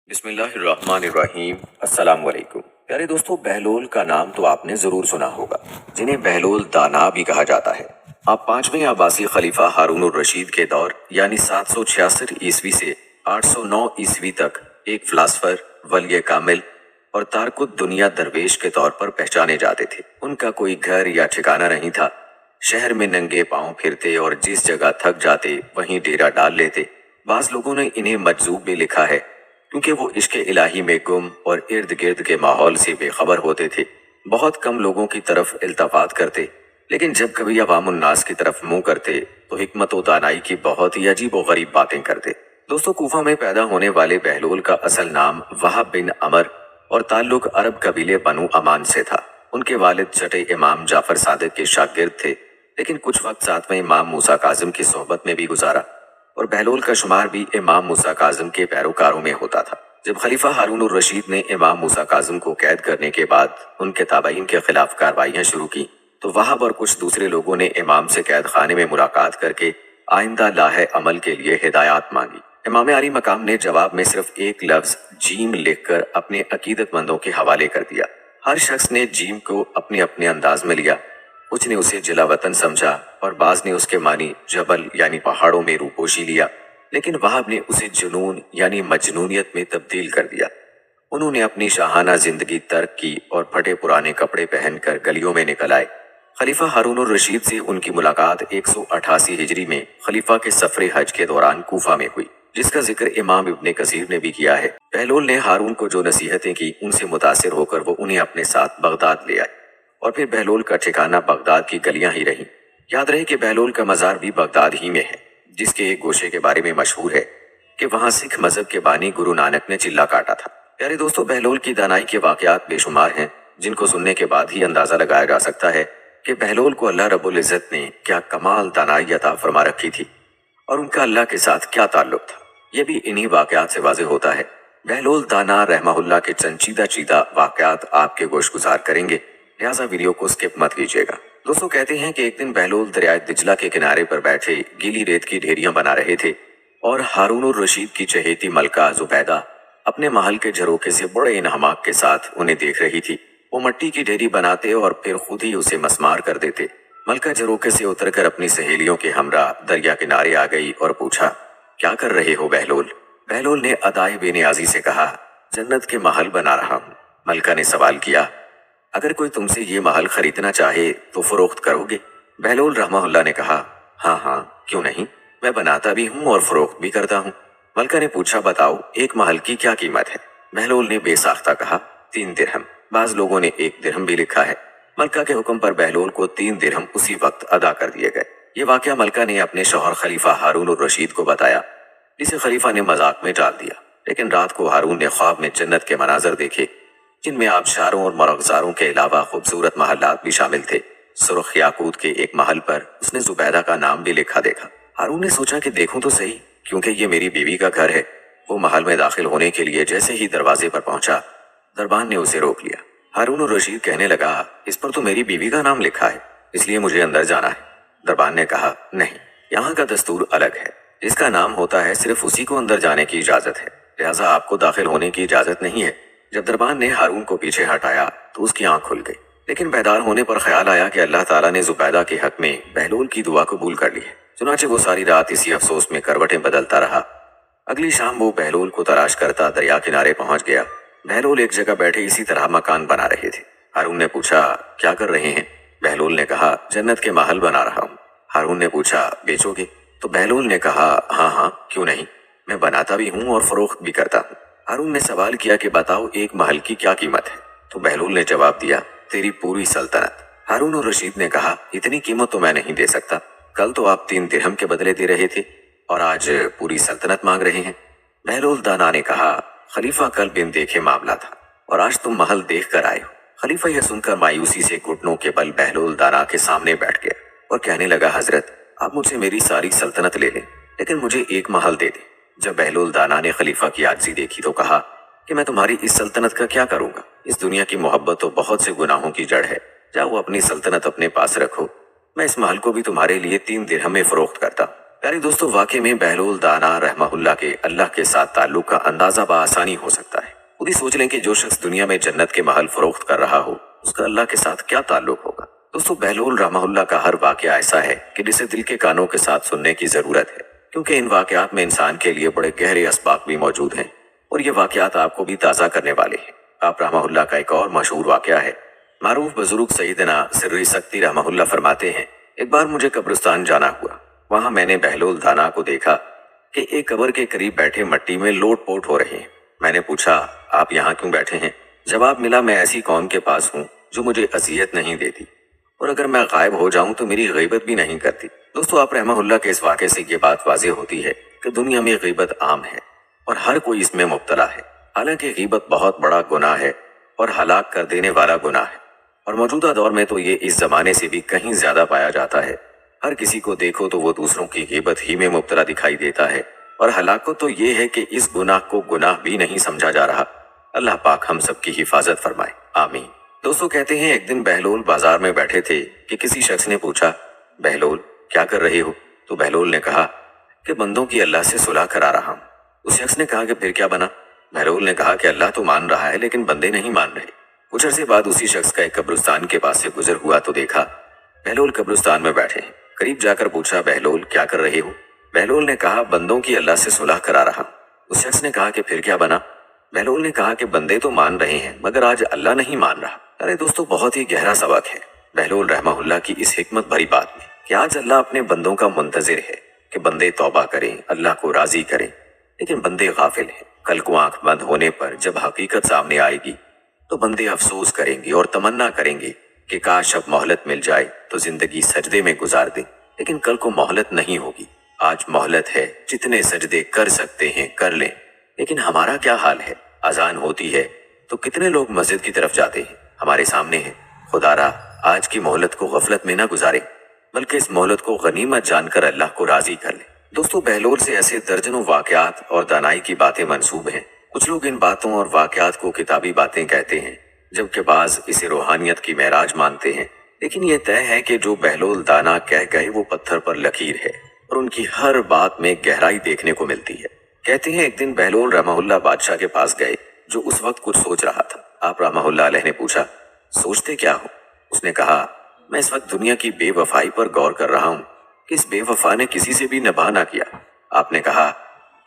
बिस्मिल्लाहिर्रहमानिर्रहीम। अस्सलाम वालेकुम। प्यारे दोस्तों, बहलोल का नाम तो आपने जरूर सुना होगा, जिन्हें बहलोल दाना भी कहा जाता है। आप पांचवें अब्बासी खलीफा हारून रशीद के दौर यानी 766 ईस्वी से 809 ईस्वी तक एक फिलासफर, वलिय कामिल और तारकुत दुनिया दरवेश के तौर पर पहचाने जाते थे। उनका कोई घर या ठिकाना नहीं था। शहर में नंगे पांव फिरते और जिस जगह थक जाते वहीं डेरा डाल लेते। बाज लोगों ने इन्हें मजजूब भी लिखा है, क्योंकि वो इश्क़ इलाही में गुम और इर्द गिर्द के माहौल से बेखबर होते थे। बहुत कम लोगों की तरफ इल्तफात करते, लेकिन जब कभी अवामुन्नास की तरफ मुंह करते तो हिकमत व दानाई की बहुत ही अजीब व गरीब बातें करते। दोस्तों, कूफा में पैदा होने वाले बहलोल का असल नाम वहाब बिन अमर और ताल्लुक अरब कबीले बनु अमान से था। उनके वालिद छठे इमाम जाफर सादिक के शागिर्द थे, लेकिन कुछ वक्त सातवें इमाम मूसा काजिम की सोहबत में भी गुजारा और बहलोल का शुमार भी इमाम मूसा काजिम के पैरोकारों में होता था। जब खलीफा हारून रशीद ने इमाम मूसा काजिम को कैद करने के बाद उनके ताबाइन के खिलाफ कार्रवाइयां शुरू की, तो वहाब और कुछ दूसरे लोगों ने इमाम से कैद खाने में मुलाकात करके आइंदा लाहे अमल के लिए हिदायत मांगी। इमाम आली मकाम ने जवाब में सिर्फ एक लफ्ज जीम लिखकर अपने अकीदतमंदों के हवाले कर दिया। हर शख्स ने जीम को अपने अपने अंदाज में लिया। कुछ ने उसे जिला वतन समझा और बाज ने उसके मानी जबल यानी पहाड़ों में रूपोशी लिया, लेकिन वहाब ने उसे जुनून यानी मजनूनियत में तब्दील कर दिया। उन्होंने अपनी शाहाना जिंदगी तर्क की और फटे पुराने कपड़े पहनकर गलियों में निकल आए। खलीफा हारून रशीद से उनकी मुलाकात 188 हिजरी में खलीफा के सफरे हज के दौरान कूफा में हुई, जिसका जिक्र इमाम इब्ने कसीर ने भी किया है। बहलोल ने हारून को जो नसीहतें की, उनसे मुतासिर होकर वो उन्हें अपने साथ बगदाद ले आए और फिर बहलोल का ठिकाना बगदाद की गलियां ही रहीं। याद रहे कि बहलोल का मजार भी बगदाद ही में है, जिसके एक गोशे के बारे में मशहूर है कि वहां सिख मजहब के बानी गुरु नानक ने चिल्ला काटा था। प्यारे दोस्तों, बहलोल की दानाई के वाकयात बेशुमार हैं, जिनको सुनने के बाद ही अंदाजा लगाया जा सकता है कि बहलोल को अल्लाह रब्बुल इज्जत ने क्या कमाल दानाई अता फरमा रखी थी और उनका अल्लाह के साथ क्या ताल्लुक था। यह भी इन्हीं वाकयात से वाज़ेह होता है। बहलोल दाना रहमहुल्लाह के चंचीदा चीदा वाकयात आपके गोश गुजार करेंगे, लिहाजा वीडियो को स्किप मत कीजिएगा। दोस्तों, कहते हैं कि एक दिन बहलोल दरियाए दिजला के किनारे पर बैठे गीली रेत की ढेरियां बना रहे थे और हारून रशीद की चहेती मलका जुबैदा अपने महल के झरोखे से बड़े इन्हमाक के साथ उन्हें देख रही थी। वो मट्टी की ढेरी बनाते और फिर खुद ही उसे मसमार कर देते। मलका झरोखे से उतरकर अपनी सहेलियों के हमरा दरिया किनारे आ गई और पूछा, क्या कर रहे हो बहलोल? बहलोल ने अदाए बेनियाजी से कहा, जन्नत के महल बना रहा हूँ। मलका ने सवाल किया, अगर कोई तुमसे ये महल खरीदना चाहे तो फरोख्त करोगे? बहलोल रहमहुल्लाह ने कहा, हाँ हाँ, क्यों नहीं, मैं बनाता भी हूँ और फरोख्त भी करता हूँ। मलका ने पूछा, बताओ एक महल की क्या कीमत है? बहलोल ने बेसाख्ता कहा, 3 दिरहम। बाज लोगों ने 1 दिरहम भी लिखा है। मलका के हुक्म पर बहलोल को 3 दिरहम उसी वक्त अदा कर दिए गए। ये वाकया मलका ने अपने शौहर खलीफा हारून रशीद को बताया, जिसे खलीफा ने मजाक में टाल दिया। लेकिन रात को हारून ने ख्वाब में जन्नत के मनाजर देखे, जिनमें आबशारों और मरगजारों के अलावा खूबसूरत महलात भी शामिल थे। सुर्ख याकूत के एक महल पर उसने जुबैदा का नाम भी लिखा देखा। हारून ने सोचा कि देखूं तो सही, क्योंकि ये मेरी बीवी का घर है। वो महल में दाखिल होने के लिए जैसे ही दरवाजे पर पहुंचा, दरबान ने उसे रोक लिया। हारून रशीद कहने लगा, इस पर तो मेरी बीवी का नाम लिखा है, इसलिए मुझे अंदर जाना है। दरबान ने कहा, नहीं, यहाँ का दस्तूर अलग है। जिसका नाम होता है सिर्फ उसी को अंदर जाने की इजाजत है, लिहाजा आपको दाखिल होने की इजाजत नहीं है। जब दरबान ने हारून को पीछे हटाया तो उसकी आंख खुल गई, लेकिन बेदार होने पर ख्याल आया कि अल्लाह ताला ने जुबैदा के हक में बहलोल की दुआ कबूल कर ली है। चुनाचे वो सारी रात इसी अफसोस में करवटें बदलता रहा। अगली शाम वो बहलोल को तलाश करता दरिया किनारे पहुंच गया। बहलोल एक जगह बैठे इसी तरह मकान बना रहे थे। हारून ने पूछा, क्या कर रहे हैं? बहलोल ने कहा, जन्नत के महल बना रहा हूँ। हारून ने पूछा, बेचोगे? तो बहलोल ने कहा, हाँ हाँ, क्यों नहीं, मैं बनाता भी हूँ और फरोख्त भी करता हूँ। हारून ने सवाल किया कि बताओ एक महल की क्या कीमत है? तो बहलोल ने जवाब दिया, तेरी पूरी सल्तनत। हारून और रशीद ने कहा, इतनी कीमत तो मैं नहीं दे सकता। कल तो आप 3 दिरहम के बदले दे रहे थे और आज पूरी सल्तनत मांग रहे हैं। बहलोल दाना ने कहा, खलीफा कल बिन देखे मामला था और आज तुम महल देख कर आए हो। खलीफा यह सुनकर मायूसी से घुटनों के बल बहलोल दाना के सामने बैठ गया और कहने लगा, हजरत, आप मुझसे मेरी सारी सल्तनत ले लें, लेकिन मुझे एक महल दे दें। जब बहलोल दाना ने खलीफा की आजिज़ी देखी तो कहा कि मैं तुम्हारी इस सल्तनत का क्या करूंगा? इस दुनिया की मोहब्बत तो बहुत से गुनाहों की जड़ है। जाओ अपनी सल्तनत अपने पास रखो, मैं इस महल को भी तुम्हारे लिए 3 दिरहम में फरोख्त करता। प्यारे दोस्तों, वाकई में बहलोल दाना रहमहुल्लाह के अल्लाह के साथ ताल्लुक का अंदाजा बआसानी हो सकता है। खुद ही सोच लें कि जो शख्स दुनिया में जन्नत के महल फरोख्त कर रहा हो, उसका अल्लाह के साथ क्या ताल्लुक होगा। दोस्तों, बहलोल रहमहुल्लाह का हर वाकया ऐसा है कि जिसे दिल के कानों के साथ सुनने की जरूरत है, क्योंकि इन वाकयात में इंसान के लिए बड़े गहरे असबाब भी मौजूद हैं और ये वाकयात आपको भी ताज़ा करने वाले हैं। आप रहमहुल्लाह का एक और मशहूर वाकया है। मारूफ बुजुर्ग सईदना सिर्री सक्ती रहमहुल्लाह फरमाते हैं, एक बार मुझे कब्रिस्तान जाना हुआ। वहां मैंने बहलोल दाना को देखा कि एक कब्र के करीब बैठे मट्टी में लोट पोट हो रहे हैं। मैंने पूछा, आप यहाँ क्यों बैठे हैं? जवाब मिला, मैं ऐसी कौम के पास हूँ जो मुझे अजियत नहीं देती और अगर मैं गायब हो जाऊं तो मेरी गीबत भी नहीं करती। दोस्तों, आप रहमहुल्लाह के इस वाक़े से ये बात वाज़ेह होती है कि दुनिया में गीबत आम है और हर कोई इसमें मुब्तला है। हालांकि गीबत बहुत बड़ा गुनाह है और हलाक कर देने वाला गुनाह है और मौजूदा दौर में तो ये इस जमाने से भी कहीं ज्यादा पाया जाता है। हर किसी को देखो तो वो दूसरों की गीबत ही में मुब्तला दिखाई देता है और हलाकत तो ये है कि इस गुनाह को गुनाह भी नहीं समझा जा रहा। अल्लाह पाक हम सबकी हिफाजत फरमाए, आमीन। दोस्तों, कहते हैं एक दिन बहलोल बाजार में बैठे थे कि किसी शख्स ने पूछा, बहलोल क्या कर रहे हो? तो बहलोल ने कहा कि बंदों की अल्लाह से सुलह करा रहा हूँ। उस शख्स ने कहा कि फिर क्या बना? बहलोल ने कहा कि अल्लाह तो मान रहा है लेकिन बंदे नहीं मान रहे। कुछ अरसे बाद उसी शख्स का एक कब्रिस्तान के पास से गुजर हुआ तो देखा बहलोल कब्रिस्तान में बैठे हैं। करीब जाकर पूछा, बहलोल क्या कर रहे हो? बहलोल ने कहा, बंदों की अल्लाह से सुलह करा रहा। उस शख्स ने कहा कि फिर क्या बना? बहलोल ने कहा कि बंदे तो मान रहे हैं मगर आज अल्लाह नहीं मान रहा। अरे दोस्तों, बहुत ही गहरा सबक है बहलोल रहमहुल्लाह की इस हिकमत भरी बात में कि आज अल्लाह अपने बंदों का मुंतजिर है कि बंदे तौबा करें, अल्लाह को राजी करें, लेकिन बंदे गाफिल हैं। कल को आंख बंद होने पर जब हकीकत सामने आएगी तो बंदे अफसोस करेंगे और तमन्ना करेंगे कि काश अब मोहलत मिल जाए तो जिंदगी सजदे में गुजार दें, लेकिन कल को मोहलत नहीं होगी। आज मोहलत है, जितने सजदे कर सकते हैं कर लें, लेकिन हमारा क्या हाल है? अजान होती है तो कितने लोग मस्जिद की तरफ जाते हैं, हमारे सामने है। खुदारा आज की मोहलत को गफलत में ना गुजारे, बल्कि इस मोहलत को गनीमत जानकर अल्लाह को राजी कर ले। दोस्तों, बहलोल से ऐसे दर्जनों वाकयात और दानाई की बातें मंसूब हैं। कुछ लोग इन बातों और वाकयात को किताबी बातें कहते हैं, जबकि बाज इसे रूहानियत की महराज मानते हैं। लेकिन ये तय है कि जो बहलोल दाना कह गए वो पत्थर पर लकीर है और उनकी हर बात में गहराई देखने को मिलती है। कहते हैं एक दिन बहलोल रहमहुल्लाह बादशाह के पास गए जो उस वक्त कुछ सोच रहा था। आप रहमहुल्लाह अलैह ने पूछा, सोचते क्या हो? उसने कहा, मैं इस वक्त दुनिया की बेवफाई पर गौर कर रहा हूँ कि इस बेवफा ने किसी से भी निभा ना किया। आपने कहा,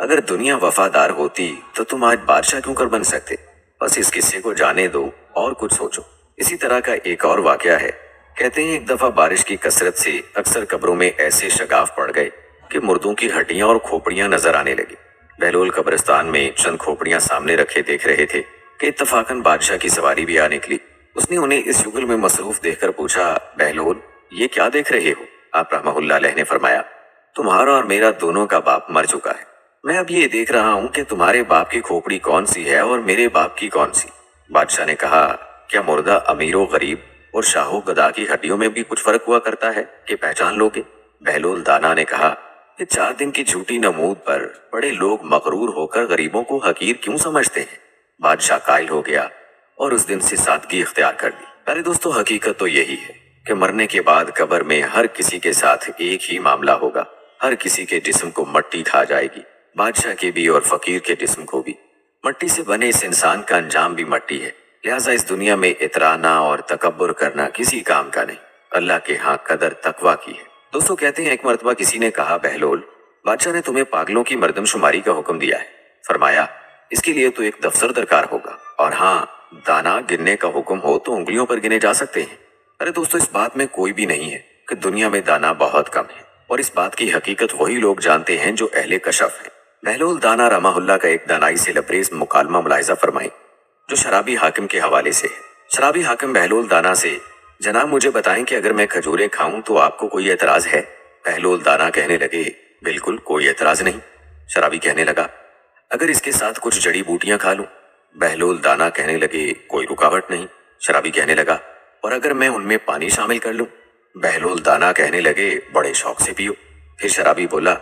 अगर दुनिया वफादार होती तो तुम आज बादशाह क्यों कर बन सकते? बस इस किस्से को जाने दो और कुछ सोचो। इसी तरह का एक और वाकया है। कहते हैं एक दफा बारिश की कसरत से अक्सर कब्रों में ऐसे शगाफ पड़ गए कि मुर्दों की हड्डियां और खोपड़ियां नजर आने लगी। बहलोल कब्रिस्तान में चंद खोपड़ियां सामने रखे देख रहे थे कि इत्तफाकन बादशाह की सवारी भी आ निकली। उसने उन्हें इस शुगल में मसरूफ देखकर पूछा, बहलोल ये क्या देख रहे हो? आप रहमहुल्लाह अलैह ने फरमाया, तुम्हारा और मेरा दोनों का बाप मर चुका है। मैं अब ये देख रहा हूँ कि तुम्हारे बाप की खोपड़ी कौन सी है और मेरे बाप की कौन सी। बादशाह ने कहा, क्या मुर्दा अमीरो गरीब और शाहो गदा की हड्डियों में भी कुछ फर्क हुआ करता है कि पहचान लोगे? बहलोल दाना ने कहा कि 4 दिन की झूठी नमूद पर बड़े लोग मगरूर होकर गरीबों को हकीर क्यों समझते हैं? बादशाह कायल हो गया और उस दिन से सादगी इख्तियार कर ली। अरे दोस्तों, हकीकत तो यही है कि मरने के बाद कब्र में हर किसी के साथ एक ही मामला होगा। हर किसी के जिस्म को मट्टी खा जाएगी, बादशाह के भी और फकीर के जिस्म को भी। मट्टी से बने इस इंसान का अंजाम भी मट्टी है। लिहाजा इस दुनिया में इतराना और तकब्बुर करना किसी काम का नहीं, अल्लाह के यहाँ कदर तकवा की है। दोस्तों, कहते हैं एक मर्तबा किसी ने कहा, बहलोल बादशाह ने तुम्हें पागलों की मर्दमशुमारी का हुक्म दिया है। फरमाया, इसके लिए तो एक दफ्तर दरकार होगा, और हाँ, दाना गिनने का हुक्म हो तो उंगलियों पर गिने जा सकते हैं। अरे दोस्तों, इस बात में कोई भी नहीं है कि दुनिया में दाना बहुत कम है, और इस बात की हकीकत वही लोग जानते हैं जो अहले कशफ है। बहलोल दाना रहमहुल्लाह का एक दानाई से लबरेज मुकालमा मुलाहिजा फरमाई जो शराबी हाकिम के हवाले से है। शराबी हाकिम बहलोल दाना से, जनाब मुझे बताएं कि अगर मैं खजूरें खाऊं तो आपको कोई एतराज है? बहलोल दाना कहने लगे, बिल्कुल कोई एतराज नहीं। शराबी कहने लगा, अगर इसके साथ कुछ जड़ी बूटियां खा लूं? बहलोल दाना कहने लगे, कोई रुकावट नहीं। शराबी कहने लगा, और अगर मैं उनमें पानी शामिल कर लूं? बहलोल दाना कहने लगे, बड़े शौक से पियो। फिर शराबी बोला,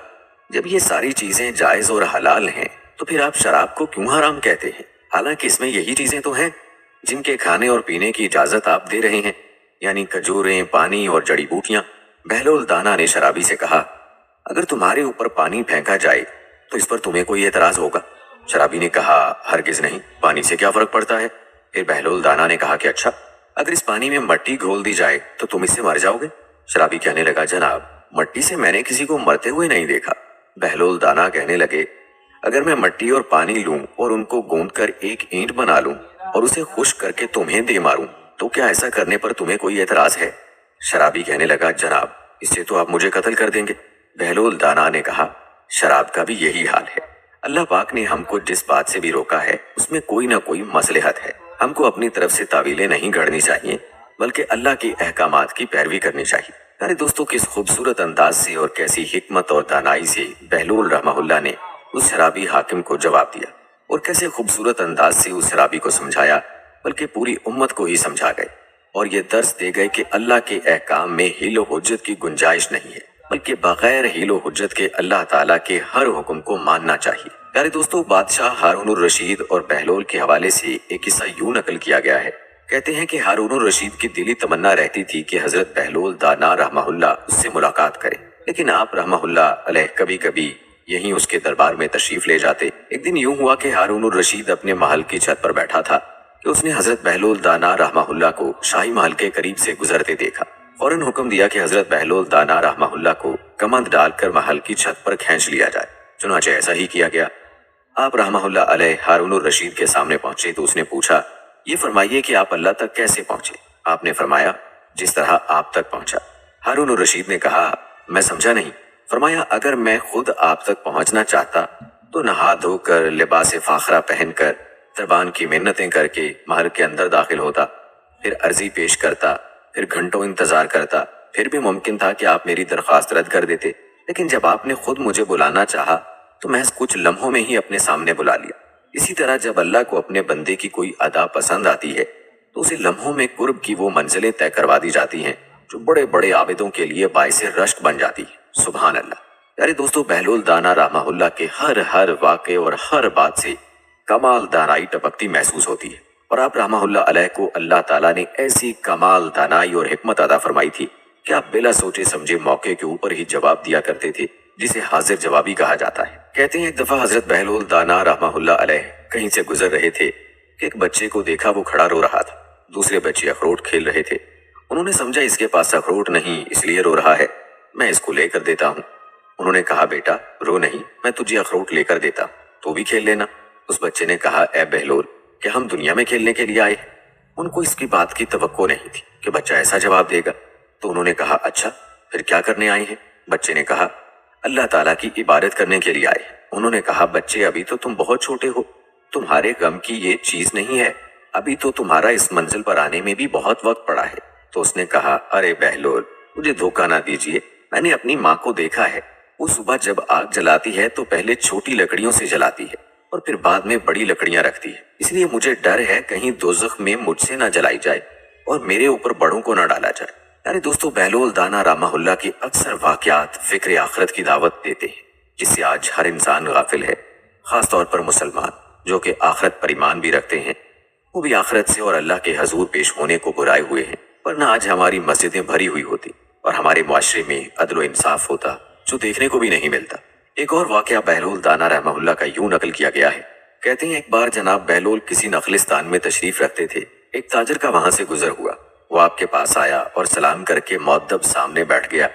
जब ये सारी चीजें जायज और हलाल हैं तो फिर आप शराब को क्यों हराम कहते हैं? हालांकि इसमें यही चीजें तो हैं जिनके खाने और पीने की इजाजत आप दे रहे हैं, यानी खजूरें, पानी और जड़ी बूटियां। बहलोल दाना ने शराबी से कहा, अगर तुम्हारे ऊपर पानी फेंका जाए तो इस पर तुम्हें कोई एतराज होगा? शराबी ने कहा, हरगिज नहीं, पानी से क्या फर्क पड़ता है? फिर बहलोल दाना ने कहा कि अच्छा, अगर इस पानी में मट्टी घोल दी जाए तो तुम इससे मर जाओगे? शराबी कहने लगा, जनाब, मट्टी से मैंने किसी को मरते हुए नहीं देखा। बहलोल दाना कहने लगे, अगर मैं मट्टी और पानी लूं और उनको गूंद कर एक ईंट बना लूं और उसे खुश्क करके तुम्हें दे मारूं, तो क्या ऐसा करने पर तुम्हें कोई एतराज है? शराबी कहने लगा, जनाब, इससे तो आप मुझे कत्ल कर देंगे। बहलोल दाना ने कहा, शराब का भी यही हाल है। अल्लाह पाक ने हमको जिस बात से भी रोका है उसमें कोई ना कोई मसलहत है। हमको अपनी तरफ से तावीलें नहीं गढ़नी चाहिए, बल्कि अल्लाह के अहकामात की पैरवी करनी चाहिए। अरे दोस्तों, किस खूबसूरत अंदाज से और कैसी हिकमत और दानाई से बहलोल रहमहुल्लाह ने उस शराबी हाकिम को जवाब दिया, और कैसे खूबसूरत अंदाज से उस शराबी को समझाया, बल्कि पूरी उम्मत को ही समझा गए और ये दर्स दे गए कि अल्लाह के अहकाम में हीलो हुज्जत की गुंजाइश नहीं है, बल्कि बगैर हीलो हुज्जत के अल्लाह ताला के हर हुक्म को मानना चाहिए। प्यारे दोस्तों, बादशाह हारून रशीद और बहलोल के हवाले से एक किस्सा यूं नकल किया गया है। कहते हैं कि हारून रशीद की दिली तमन्ना रहती थी कि हजरत बहलोल दाना रहमहुल्लाह उससे मुलाकात करें, लेकिन आप रहमहुल्लाह अलैह कभी कभी यहीं उसके दरबार में तशरीफ ले जाते। एक दिन यूं हुआ कि हारून रशीद अपने महल की छत पर बैठा था कि उसने हजरत बहलोल दाना रहमहुल्लाह को शाही महल के करीब से गुजरते देखा। फौरन हुक्म दिया कि हजरत बहलोल दाना रहमहुल्लाह को कमंद डालकर महल की छत पर खींच लिया जाए। चुनाचे ऐसा ही किया गया। आप रहमहुल्लाह अलैह हारून रशीद के सामने पहुंचे तो उसने पूछा, ये फरमाइए कि आप अल्लाह तक कैसे पहुंचे? आपने फरमाया, जिस तरह आप तक पहुंचा। हारून रशीद ने कहा, मैं समझा नहीं। फरमाया, अगर मैं खुद आप तक पहुंचना चाहता तो नहा धोकर लिबास फाखरा पहनकर दरबान की मिन्नतें करके महल के अंदर दाखिल होता, फिर अर्जी पेश करता, फिर घंटों इंतजार करता, फिर भी मुमकिन था कि आप मेरी दरख्वास्त रद्द कर देते। लेकिन जब आपने खुद मुझे बुलाना चाहा तो महज कुछ लम्हों में ही अपने सामने बुला लिया। इसी तरह जब अल्लाह को अपने बंदे की कोई अदा पसंद आती है तो उसे लम्हों में कुर्ब की वो मंजिलें तय करवा दी जाती हैं जो बड़े बड़े आबिदों के लिए बाइसे रश्क बन जाती है। सुभान अल्लाह। यारे दोस्तों, बहलोल दाना रहमहुल्लाह के हर वाक़े और हर बात से कमाल दानाई टपकती महसूस होती है, और आप रहमहुल्लाह अलैह को अल्लाह ताला ने ऐसी कमाल दानाई और हिकमत अदा फरमाई थी कि आप बिला सोचे समझे मौके के ऊपर ही जवाब दिया करते थे, जिसे हाजिर जवाबी कहा जाता है। कहते हैं एक दफा हजरत बहलोल दाना रहमहुल्लाह अलैह कहीं से गुजर रहे थे कि एक बच्चे को देखा, वो खड़ा रो रहा था। दूसरे बच्चे अखरोट खेल रहे थे। उन्होंने समझा इसके पास अखरोट नहीं, इसलिए रो रहा है, मैं इसको लेकर देता हूँ। उन्होंने कहा, बेटा रो नहीं, मैं तुझे अखरोट लेकर देता, तो भी खेल लेना। उस बच्चे ने कहा, ए बहलोल, क्या हम दुनिया में खेलने के लिए आए? उनको इसकी बात की तवक्को नहीं थी कि बच्चा ऐसा जवाब देगा, तो उन्होंने कहा, अच्छा फिर क्या करने आए हैं? बच्चे ने कहा, अल्लाह ताला की इबादत करने के लिए आए। उन्होंने कहा, बच्चे अभी तो तुम बहुत छोटे हो, तुम्हारे गम की ये चीज नहीं है, अभी तो तुम्हारा इस मंजिल पर आने में भी बहुत वक्त पड़ा है। तो उसने कहा, अरे बहलोल, मुझे धोखा ना दीजिए, मैंने अपनी माँ को देखा है, वो सुबह जब आग जलाती है तो पहले छोटी लकड़ियों से जलाती है और फिर बाद में बड़ी लकड़ियां रखती है, इसलिए मुझे डर है कहीं दोज़ख में मुझसे ना जलाई जाए और मेरे ऊपर बड़ों को ना डाला जाए। यानी दोस्तों, बहलोल दाना रहमहुल्लाह के अक्सर वाकयात फिक्र आखिरत की दावत देते हैं, जिससे आज हर इंसान गाफिल है, खास तौर पर मुसलमान जो कि आखिरत पर ईमान भी रखते हैं। वो भी आखिरत से और अल्लाह के हजूर पेश होने को बुराए हुए हैं, वरना आज हमारी मस्जिदें भरी हुई होती और हमारे मुआशरे में अदल व इंसाफ होता, जो देखने को भी नहीं मिलता। एक और वाकया बहलोल दाना रहमहुल्लाह का यूं नकल किया गया है। कहते हैं एक बार जनाब बहलोल किसी नखलिस्तान में तशरीफ रखते थे। एक ताजर का वहां से गुजर हुआ। वो आपके पास आया और सलाम करके मुअद्दब सामने बैठ गया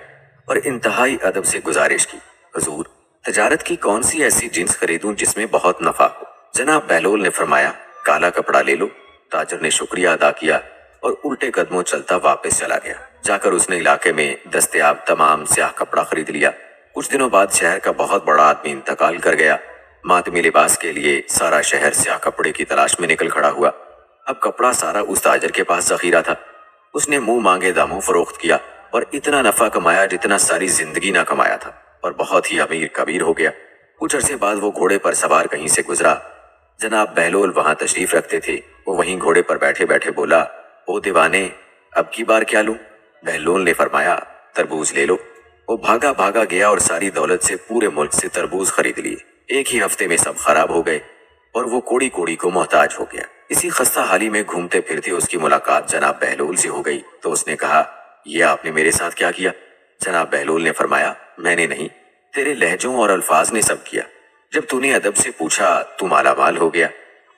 और इंतहाई अदब से गुजारिश की, हुजूर, तजारत की कौन सी ऐसी जिन्स खरीदूं जिसमें बहुत नफा हो? जनाब बहलोल ने फरमाया, काला कपड़ा ले लो। ताजर ने शुक्रिया अदा किया और उल्टे कदमों चलता वापस चला गया। जाकर उसने इलाके में दस्तयाब तमाम स्याह कपड़ा खरीद लिया। कुछ दिनों बाद शहर का बहुत बड़ा आदमी इंतकाल कर गया। मातमी लिबास के लिए सारा शहर स्याह कपड़े की तलाश में निकल खड़ा हुआ। अब कपड़ा सारा उस ताजर के पास जखीरा था। उसने मुंह मांगे दामों फरोख्त किया और इतना नफा कमाया जितना सारी जिंदगी ना कमाया था, और बहुत ही अमीर कबीर हो गया। कुछ अरसे बाद वो घोड़े पर सवार कहीं से गुजरा। जनाब बहलोल वहां तशरीफ रखते थे। वो वहीं घोड़े पर बैठे बैठे बोला, ओ दीवाने, अब की बार क्या लूं? बहलोल ने फरमाया, तरबूज ले लो। वो भागा भागा गया और सारी दौलत से पूरे मुल्क से तरबूज खरीद लिए। एक ही हफ्ते में सब खराब हो गए और वो कोड़ी कोड़ी को मोहताज हो गया। इसी खस्ता हाली में घूमते फिरते उसकी मुलाकात जनाब बहलोल से हो गई। तो उसने कहा, ये आपने मेरे साथ क्या किया? जनाब बहलोल ने फरमाया, मैंने नहीं, तेरे लहजों और अल्फाज ने सब किया। जब तूने अदब से पूछा तू माला माल हो गया,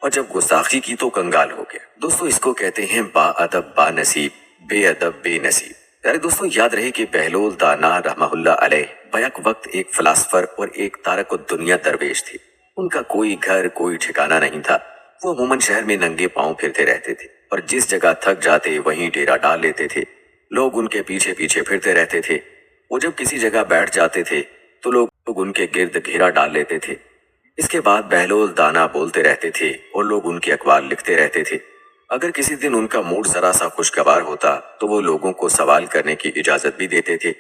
और जब गुस्ताखी की तो कंगाल हो गया। दोस्तों इसको कहते हैं बाअदब बानसीब, बेअदब बेनसीब। यार दोस्तों याद रहे कि बहलोल दाना रहमहुल्लाह अलैह बैक वक्त एक फिलासफर और एक तारकुद्दुनिया दरवेश थे। उनका कोई घर कोई ठिकाना नहीं था। वो अमूमन शहर में नंगे पांव फिरते रहते थे और जिस जगह थक जाते वहीं डेरा डाल लेते थे। लोग उनके पीछे पीछे फिरते रहते थे। वो जब किसी जगह बैठ जाते थे तो लोग उनके गिर्द घेरा डाल लेते थे। इसके बाद बहलोल दाना बोलते रहते थे और लोग उनके अखबार लिखते रहते थे। अगर किसी दिन उनका मूड जरा सा खुशगवार होता तो वो लोगों को सवाल करने की इजाजत भी देते थे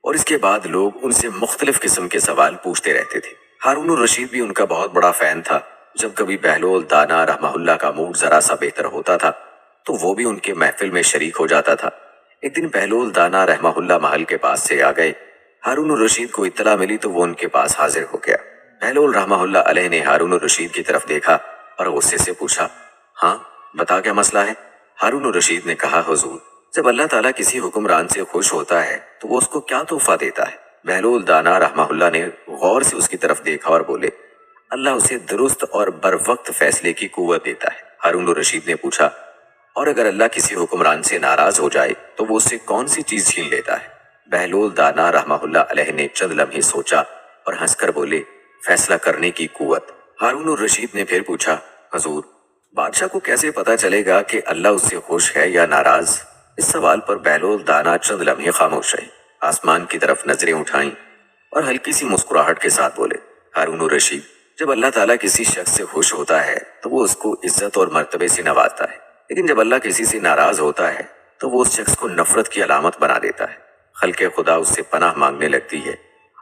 और इसके बाद लोग उनसे मुख्तलिफ किस्म के सवाल पूछते रहते थे। हारून रशीद भी उनका बहुत बड़ा फैन था। जब कभी बहलोल दाना रहमहुल्लाह का मूड जरा सा बेहतर होता था तो वो भी उनके महफिल में शरीक हो जाता था। एक दिन बहलोल दाना रहमहुल्लाह महल के पास से आ गए। हारून रशीद को इत्तला मिली तो वो उनके पास हाजिर हो गया। बहलोल रहमहुल्लाह अलैह ने हारून रशीद की तरफ देखा और गुस्से से पूछा, हाँ बता क्या मसला है? हारून रशीद ने कहा, हुजूर जब अल्लाह ताला किसी हुक्मरान से खुश होता है तो वो उसको क्या तोहफा देता है? बहलोल दाना रहमहुल्लाह ने गौर से उसकी तरफ देखा और बोले, अल्लाह उसे दुरुस्त और बर वक्त फैसले की कुव्वत देता है। हारून रशीद ने पूछा, और अगर अल्लाह किसी हुक्मरान से नाराज हो जाए तो वो उससे कौन सी चीज छीन लेता है? बहलोल दाना रहमहुल्लाह अलैह ने चंद लम्हे सोचा और हंसकर बोले, फैसला करने की कुव्वत। हारून रशीद ने फिर पूछा, हुजूर बादशाह को कैसे पता चलेगा कि अल्लाह उससे खुश है या नाराज? इस सवाल पर बहलोल दाना चंद लम्हे खामोश रहे, आसमान की तरफ नजरें उठाईं और हल्की सी मुस्कुराहट के साथ बोले, हारून रशीद जब अल्लाह ताला किसी शख्स से खुश होता है तो वो उसको इज्जत और मर्तबे से नवाजता है, लेकिन जब अल्लाह किसी से नाराज होता है तो वो उस शख्स को नफरत की अलामत बना देता है। खल्के खुदा उससे पनाह मांगने लगती है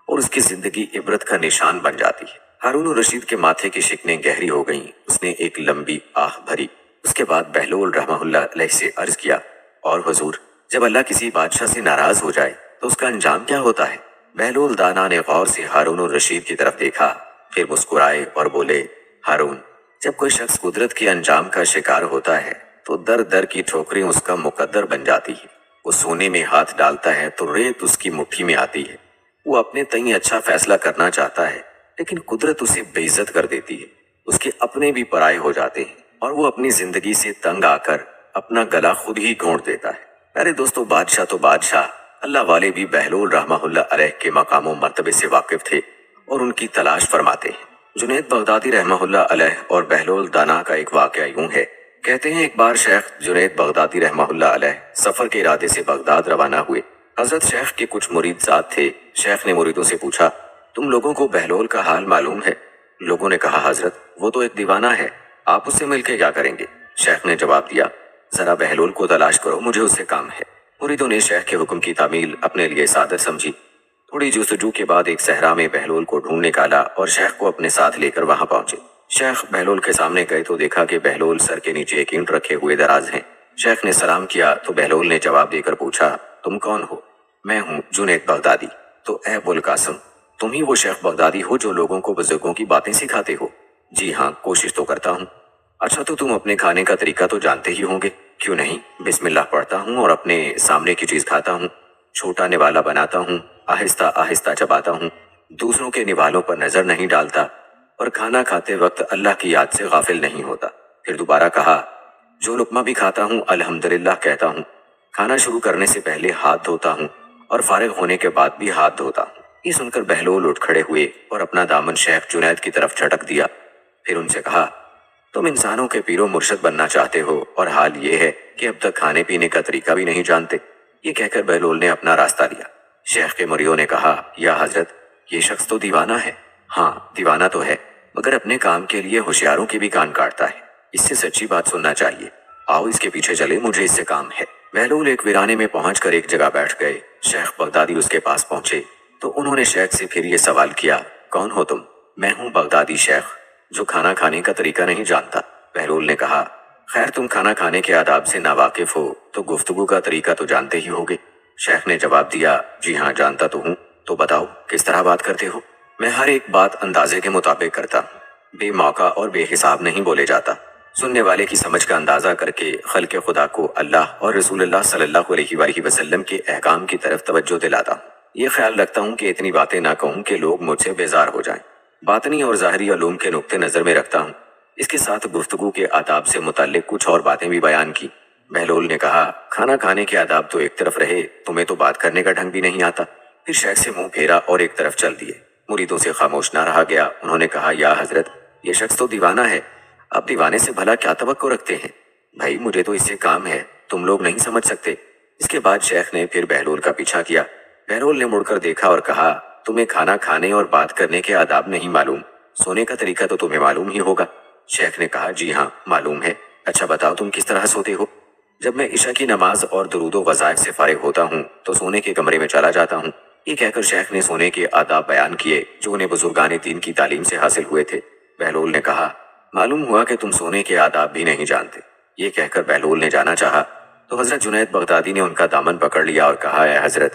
और उसकी जिंदगी इबरत का निशान बन जाती है। हारून रशीद के माथे की शिकनें गहरी हो गईं। उसने एक लंबी आह भरी। उसके बाद बहलोल रहमहुल्लाह अलैह से अर्ज किया, और हुजूर जब अल्लाह किसी बादशाह से नाराज हो जाए तो उसका अंजाम क्या होता है? बहलोल दाना ने गौर से हारून रशीद की तरफ देखा, फिर मुस्कुराए और बोले, हारून जब कोई शख्स कुदरत के अंजाम का शिकार होता है तो दर दर की ठोकरें उसका मुकद्दर बन जाती है। वो सोने में हाथ डालता है तो रेत उसकी मुट्ठी में आती है। वो अपने तई अच्छा फैसला करना चाहता है लेकिन कुदरत उसे बेइज्जत कर देती है। उसके अपने भी पराये हो जाते हैं और वो अपनी जिंदगी से तंग आकर अपना गला खुद ही घोंट देता है। अरे दोस्तों बादशाह तो बादशाह, अल्लाह वाले भी बहलोल रहमहुल्लाह अलैह के मकामों मर्तबे से वाकिफ थे और उनकी तलाश फरमाते हैं। जुनैद बगदादी रहमहुल्लाह अलैह और बहलोल दाना का एक वाकया यूं है। कहते हैं एक बार शेख जुनैद बगदादी रहमहुल्लाह अलैह सफर के इरादे से बगदाद रवाना हुए। हजरत शेख के कुछ मुरीद साथ थे। शेख ने मुरीदों से पूछा, तुम लोगों को बहलोल का हाल मालूम है? लोगों ने कहा, हजरत वो तो एक दीवाना है, आप उससे मिलकर क्या करेंगे? शेख ने जवाब दिया, जरा बहलोल को तलाश करो, मुझे उससे काम है। मुरीदों ने शेख के हुक्म की तामील अपने लिए सादर समझी। थोड़ी जुस्तजू के बाद एक सहरा में बहलोल को ढूंढ निकाला और शेख को अपने साथ लेकर वहां पहुंचे। शेख बहलोल के सामने गए तो देखा कि बहलोल सर के नीचे एक ईंट रखे हुए दराज हैं। शेख ने सलाम किया तो बहलोल ने जवाब देकर पूछा, तुम कौन हो? मैं हूँ जुनैद बगदादी। तो ए अबुल कासिम, तुम ही वो शेख बगदादी हो जो लोगों को बुजुर्गों की बातें सिखाते हो? जी हाँ, कोशिश तो करता हूँ। अच्छा तो तुम अपने खाने का तरीका तो जानते ही होंगे? क्यों नहीं, बिस्मिल्लाह पढ़ता हूँ और अपने सामने की चीज खाता हूँ। छोटा निवाला बनाता हूँ, आहिस्ता आहिस्ता चबाता हूँ, दूसरों के निवालों पर नजर नहीं डालता और खाना खाते वक्त अल्लाह की याद से गाफिल नहीं होता। फिर दोबारा कहा, जो लुकमा भी खाता हूँ अल्हम्दुलिल्लाह कहता हूँ। खाना शुरू करने से पहले हाथ धोता हूँ और फारिग होने के बाद भी हाथ धोता हूँ। ये सुनकर बहलोल उठ खड़े हुए और अपना दामन शेख जुनैद की तरफ झटक दिया। फिर उनसे कहा, तुम इंसानों के पीरो मुर्शद बनना चाहते हो और हाल ये है कि अब तक खाने पीने का तरीका भी नहीं जानते। ये कहकर बहलोल ने अपना रास्ता लिया। शेख के मुरियों ने कहा, या हजरत ये शख्स तो दीवाना है। हाँ दीवाना तो है, मगर अपने काम के लिए होशियारों के भी कान काटता है। इससे सच्ची बात सुनना चाहिए। आओ इसके पीछे चले, मुझे इससे काम है। बहलोल एक वीराने में पहुंचकर एक जगह बैठ गए। शेख बगदादी उसके पास पहुंचे तो उन्होंने शेख से फिर ये सवाल किया, कौन हो तुम? मैं हूँ बगदादी शेख, जो खाना खाने का तरीका नहीं जानता। बहलोल ने कहा, खैर तुम खाना खाने के आदाब से नावाकिफ हो तो गुफ्तगू का तरीका तो जानते ही होगे। शेख ने जवाब दिया, जी हाँ जानता तो हूँ। तो बताओ किस तरह बात करते हो? मैं हर एक बात अंदाजे के मुताबिक करता हूँ, बेमौका और बेहिसाब नहीं बोले जाता। सुनने वाले की समझ का अंदाजा करके खल्के खुदा को अल्लाह और रसूलुल्लाह सल्लल्लाहु अलैहि वसल्लम के अहकाम की तरफ तवज्जो दिलाता हूँ। ये ख्याल रखता हूँ कि इतनी बातें ना कहूँ कि लोग मुझसे बेजार हो जाएं। बातनी और ज़ाहरी उलूम के नुक्ते नज़र में रखता हूँ। इसके साथ गुफ्तगू के आदाब से मुताल्लिक कुछ और बातें भी बयान की। बहलोल ने कहा, खाना खाने के आदाब तो एक तरफ रहे, तुम्हें तो बात करने का ढंग भी नहीं आता। फिर शेख से मुंह फेरा और एक तरफ चल दिए। मुरीदों से खामोश ना रहा गया। उन्होंने कहा, या हजरत, ये शख्स तो दीवाना है। आप दीवाने से भला क्या तवक्को रखते हैं? भाई मुझे तो इससे काम है, तुम लोग नहीं समझ सकते। इसके बाद शेख ने फिर बहलोल का पीछा किया। बहलोल ने मुड़कर देखा और कहा, तुम्हें खाना खाने और बात करने के आदाब नहीं मालूम, सोने का तरीका तो तुम्हें मालूम ही होगा। शेख ने कहा, जी हाँ मालूम है। अच्छा बताओ तुम किस तरह सोते हो? जब मैं इशा की नमाज और दुरूदो वज़ाइफ से फारिग होता हूँ तो सोने के कमरे में चला जाता हूँ। ये कहकर शेख ने सोने के आदाब बयान किए जो उन्हें बुजुर्गाने दीन की तालीम से हासिल हुए थे। बहलोल ने कहा, मालूम हुआ कि तुम सोने के आदाब भी नहीं जानते। ये कहकर बहलोल ने जाना चाहा तो हजरत जुनैद बगदादी ने उनका दामन पकड़ लिया और कहा, है हजरत,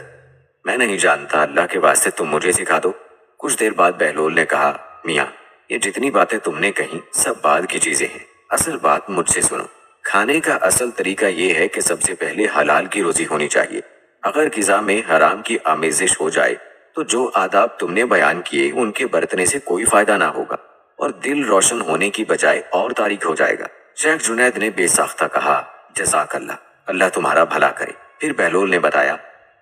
मैं नहीं जानता, अल्लाह के वास्ते तुम मुझे सिखा दो। कुछ देर बाद बहलोल ने कहा, मियाँ, ये जितनी बातें तुमने कही सब बाद की चीजें हैं, असल बात मुझसे सुनो। खाने का असल तरीका ये है कि सबसे पहले हलाल की रोजी होनी चाहिए। अगर गिज़ा में हराम की आमेजिश हो जाए तो जो आदाब तुमने बयान किए उनके बरतने से कोई फायदा ना होगा और दिल रोशन होने की बजाय और तारीक हो जाएगा। शेख जुनैद ने बेसाख्ता कहा, जज़ाकल्लाह, अल्लाह तुम्हारा भला करे। फिर बहलोल ने बताया,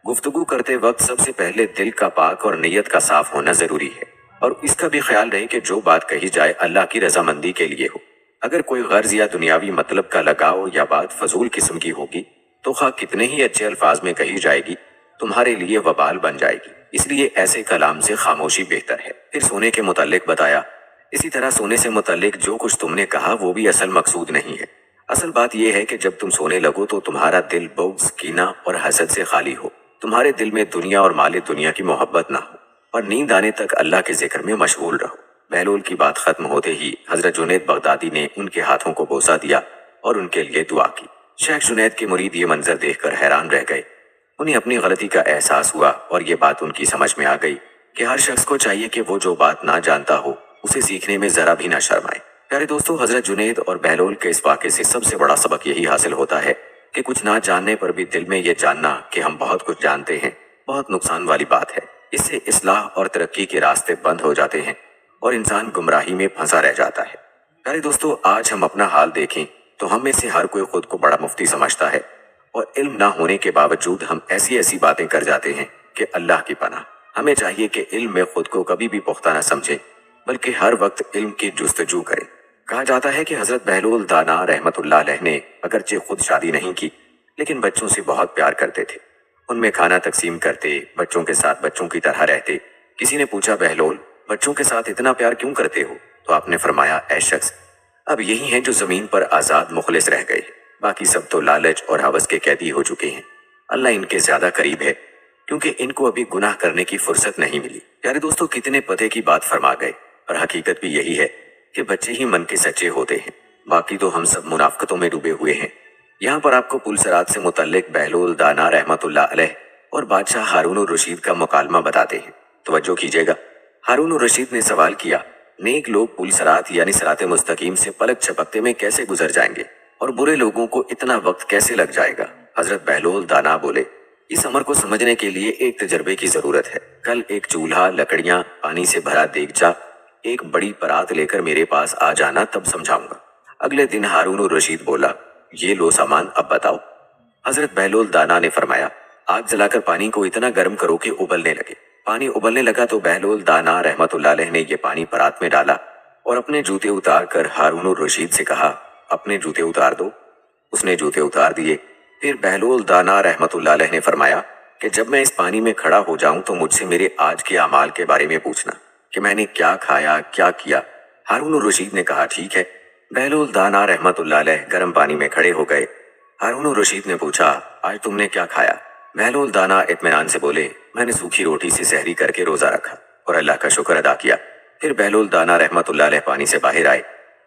गुफ्तगू करते वक्त सबसे पहले दिल का पाक और नीयत का साफ होना जरूरी है और इसका भी ख्याल रहे कि जो बात कही जाए अल्लाह की रजामंदी के लिए हो। अगर कोई गर्ज या दुनियावी मतलब का लगाव या बात फजूल किस्म की होगी तो खा कितने ही अच्छे अल्फाज में कही जाएगी, तुम्हारे लिए वबाल बन जाएगी। इसलिए ऐसे कलाम से खामोशी बेहतर है। फिर सोने के मुताल्लिक बताया, इसी तरह सोने से मुताल्लिक जो कुछ तुमने कहा वो भी असल मकसूद नहीं है। असल बात यह है कि जब तुम सोने लगो तो तुम्हारा दिल बुग़्ज़, कीना और हसद से खाली हो, तुम्हारे दिल में दुनिया और माले दुनिया की मोहब्बत ना हो और नींद आने तक अल्लाह के जिक्र में मशगूल रहो। बहलोल की बात खत्म होते ही हजरत जुनैद बगदादी ने उनके हाथों को बोसा दिया और उनके लिए दुआ की। शेख जुनैद के मुरीद ये मंजर देखकर हैरान रह गए। उन्हें अपनी गलती का एहसास हुआ और ये बात उनकी समझ में आ गई कि हर शख्स को चाहिए कि वो जो बात ना जानता हो उसे सीखने में जरा भी ना शर्माए। प्यारे दोस्तों, हजरत जुनैद और बहलोल के इस वाक़े से सबसे बड़ा सबक यही हासिल होता है कि कुछ ना जानने पर भी दिल में ये जानना कि हम बहुत कुछ जानते हैं बहुत नुकसान वाली बात है। इससे इस्लाह और तरक्की के रास्ते बंद हो जाते हैं और इंसान गुमराही में फंसा रह जाता है। प्यारे दोस्तों, आज हम अपना हाल देखें तो हम में से हर कोई खुद को बड़ा मुफ्ती समझता है और इल्म ना होने के बावजूद हम ऐसी ऐसी बातें कर जाते हैं कि अल्लाह की पनाह। हमें चाहिए कि इल्म में खुद को कभी भी पुख्ता न समझें बल्कि हर वक्त इल्म की जुस्तजू करें। कहा जाता है कि हजरत बहलोल दाना रहमतुल्लाह अलैह ने अगरचे खुद शादी नहीं की लेकिन बच्चों से बहुत प्यार करते थे। उनमें खाना तकसीम करते, बच्चों के साथ बच्चों की तरह रहते। किसी ने पूछा, बहलोल बच्चों के साथ इतना प्यार क्यों करते हो? तो आपने फरमाया, ऐ शख्स, अब यही हैं जो जमीन पर आजाद मुखलिस रह गए, बाकी सब तो लालच और हवस के कैदी हो चुके हैं। अल्लाह इनके ज्यादा करीब है क्योंकि इनको अभी गुनाह करने की फुर्सत नहीं मिली। प्यारे दोस्तों, कितने पते की बात फरमा गए और हकीकत भी यही है कि बच्चे ही मन के सच्चे होते हैं, बाकी तो हम सब मुनाफकतों में डूबे हुए हैं। यहाँ पर आपको पुलसरात से मुतल्लिक बहलोल दाना रहमतुल्लाह अलैह और बादशाह हारून रशीद का मुकालमा बताते हैं। तवज्जो कीजिएगा। हारून रशीद ने सवाल किया, नेक लोग पुलसरात यानी सिराते मुस्तकीम से पलक झपकते में कैसे गुजर जाएंगे और बुरे लोगों को इतना वक्त कैसे लग जाएगा? हजरत बहलोल दाना बोले, इस अमर को समझने के लिए एक तजर्बे की जरूरत है। कल एक चूल्हा, लकड़ियां, पानी से भरा देगचा, एक बड़ी परात लेकर मेरे पास आ जाना, तब समझाऊंगा। अगले दिन हारून रशीद बोला, ये लो सामान, अब बताओ। हजरत बहलोल दाना ने फरमाया, आग जलाकर पानी को इतना गर्म करो कि उबलने लगे। पानी उबलने लगा तो बहलोल दाना रहमतुल्लाह अलैह ने ये पानी परात में डाला और अपने जूते उतार कर हारून रशीद से कहा, अपने जूते उतार दो। उसने जूते उतार दिए। फिर बहलोल दाना रहमतुल्लाह अलैह ने फरमाया कि जब मैं इस पानी में खड़ा हो जाऊं तो मुझसे मेरे आज के अमाल के बारे में पूछना कि मैंने क्या खाया, क्या किया। हारून रशीद ने कहा, ठीक है। बहलोल दाना रहमतुल्लाह अलैह गर्म पानी में खड़े हो गए। हारून रशीद ने पूछा, आज तुमने क्या खाया? बहलोल दाना इत्मीनान से बोले, मैंने सूखी रोटी से सहरी करके रोजा रखा और अल्लाह का शुक्र अदा किया। फिर बहलोल दाना रहमतुल्लाह अलैह पानी से बाहर आए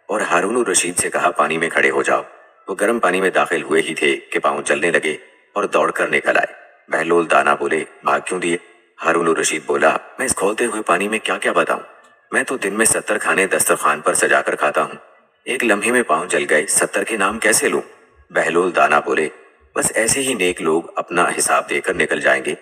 और हारून रशीद से कहा, पानी में खड़े हो जाओ। वो गर्म पानी में दाखिल हुए ही थे कि पांव चलने लगे और दौड़ कर निकल आए। बहलोल दाना बोले, भाग क्यों दिए? हारून रशीद बोला, मैं इस खौलते हुए पानी में क्या क्या बताऊं? मैं तो दिन में 70 खाने दस्तरखान पर सजा कर खाता हूँ। एक लम्हे में पांव जल गए, 70 के नाम कैसे लूं? बहलोल दाना बोले, बस ऐसे ही नेक लोग अपना हिसाब देकर निकल जाएंगे